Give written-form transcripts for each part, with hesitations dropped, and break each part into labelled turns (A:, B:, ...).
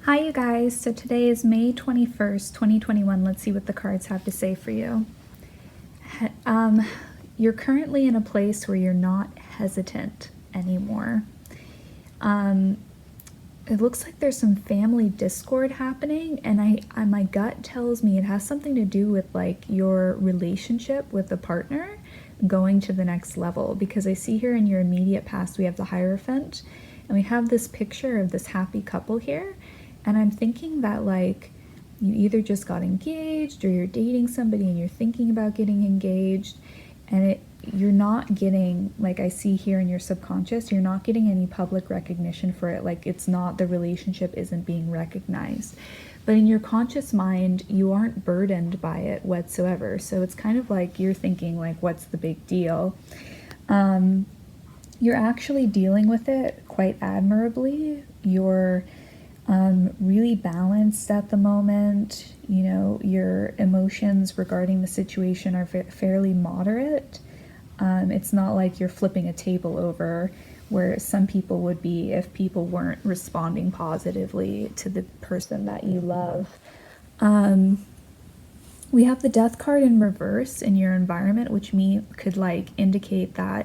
A: Hi, you guys. So today is May 21st, 2021. Let's see what the cards have to say for you. You're currently in a place where you're not hesitant anymore. It looks like there's some family discord happening, and my gut tells me it has something to do with like your relationship with the partner going to the next level, because I see here in your immediate past we have the Hierophant, and we have this picture of this happy couple here. And I'm thinking that like you either just got engaged or you're dating somebody and you're thinking about getting engaged, and you're not getting, like I see here in your subconscious, you're not getting any public recognition for it. Like it's not, the relationship isn't being recognized. But in your conscious mind, you aren't burdened by it whatsoever. So it's kind of like you're thinking like, what's the big deal? You're actually dealing with it quite admirably. You're really balanced at the moment. You know, your emotions regarding the situation are fairly moderate. It's not like you're flipping a table over, where some people would be if people weren't responding positively to the person that you love. We have the Death card in reverse in your environment, which could like indicate that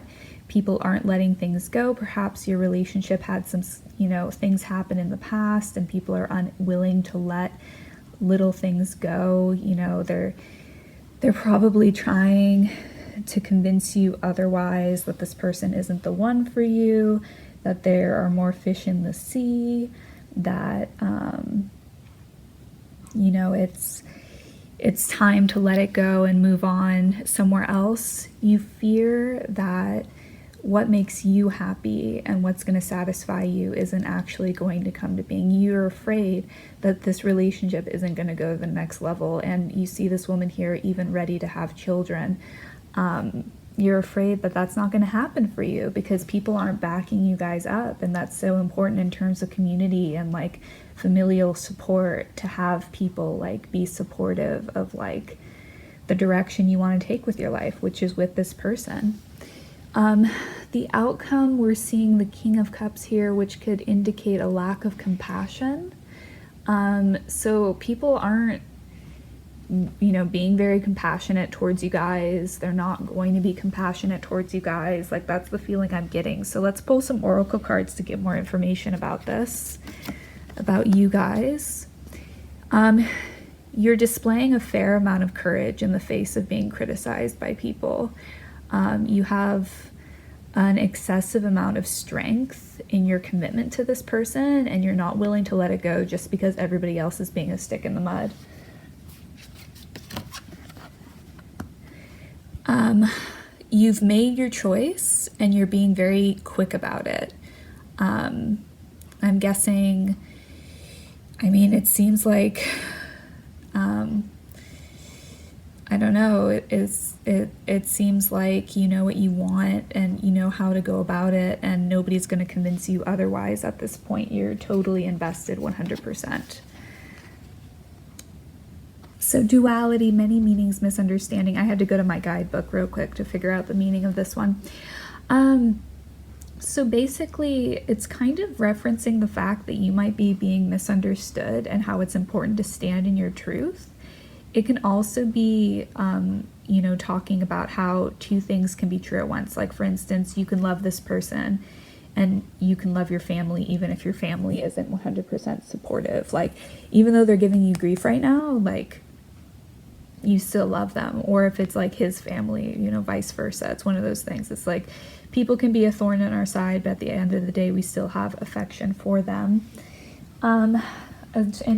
A: people aren't letting things go. Perhaps your relationship had some, things happen in the past and people are unwilling to let little things go. They're probably trying to convince you otherwise, that this person isn't the one for you, that there are more fish in the sea, that it's time to let it go and move on somewhere else. You fear that what makes you happy and what's going to satisfy you isn't actually going to come to being. You're afraid that this relationship isn't going to go to the next level, and you see this woman here even ready to have children. You're afraid that that's not going to happen for you because people aren't backing you guys up, and that's so important in terms of community and like familial support, to have people like be supportive of like the direction you want to take with your life, which is with this person. The outcome, we're seeing the King of Cups here, which could indicate a lack of compassion. So people aren't, being very compassionate towards you guys. They're not going to be compassionate towards you guys. Like that's the feeling I'm getting. So let's pull some oracle cards to get more information about this, about you guys. You're displaying a fair amount of courage in the face of being criticized by people. You have an excessive amount of strength in your commitment to this person, and you're not willing to let it go just because everybody else is being a stick in the mud. You've made your choice and you're being very quick about it. I'm guessing, it seems like, I don't know, it seems like you know what you want and you know how to go about it, and nobody's going to convince you otherwise at this point. You're totally invested 100%. So duality, many meanings, misunderstanding. I had to go to my guidebook real quick to figure out the meaning of this one. So basically, it's kind of referencing the fact that you might be being misunderstood and how it's important to stand in your truth. It can also be, talking about how two things can be true at once. Like, for instance, you can love this person and you can love your family even if your family isn't 100% supportive. Like, even though they're giving you grief right now, like, you still love them. Or if it's like his family, vice versa. It's one of those things. It's like people can be a thorn in our side, but at the end of the day, we still have affection for them. In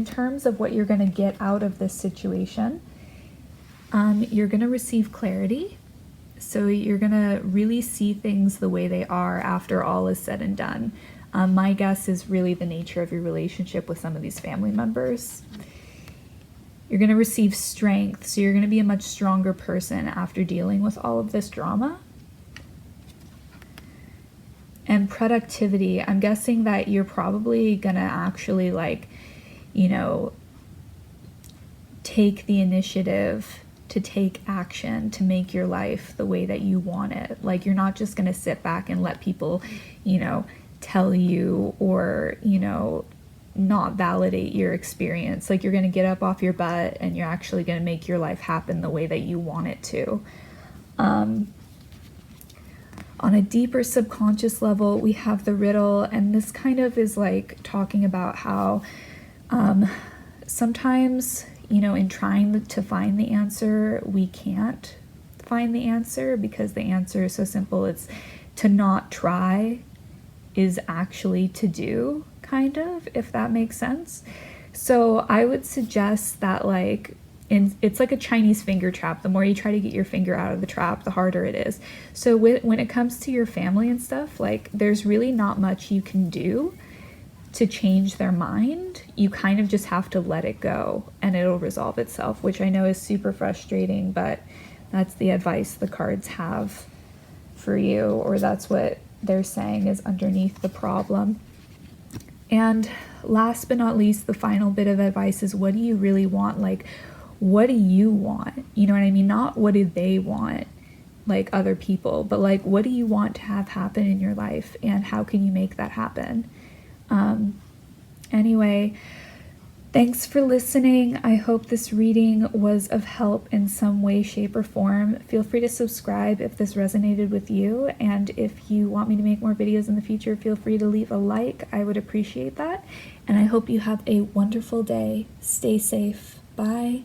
A: terms of what you're going to get out of this situation, you're going to receive clarity. So you're going to really see things the way they are after all is said and done. My guess is really the nature of your relationship with some of these family members. You're going to receive strength. So you're going to be a much stronger person after dealing with all of this drama. And productivity, I'm guessing that you're probably going to actually take the initiative to take action to make your life the way that you want it. Like, you're not just going to sit back and let people, tell you or, not validate your experience. Like, you're going to get up off your butt and you're actually going to make your life happen the way that you want it to. On a deeper subconscious level, we have the riddle, and this kind of is like talking about how sometimes, you know, in trying to find the answer, we can't find the answer because the answer is so simple. It's to not try is actually to do, kind of, if that makes sense. So I would suggest that, like, it's like a Chinese finger trap. The more you try to get your finger out of the trap, the harder it is. So when it comes to your family and stuff, like, there's really not much you can do to change their mind. You kind of just have to let it go and it'll resolve itself, which I know is super frustrating, but that's the advice the cards have for you, or that's what they're saying is underneath the problem. And last but not least, the final bit of advice is, what do you really want? Like, what do you want? You know what I mean? Not what do they want, like other people, but like, what do you want to have happen in your life, and how can you make that happen? Anyway, thanks for listening. I hope this reading was of help in some way, shape, or form. Feel free to subscribe if this resonated with you, and if you want me to make more videos in the future, feel free to leave a like. I would appreciate that, and I hope you have a wonderful day. Stay safe. Bye.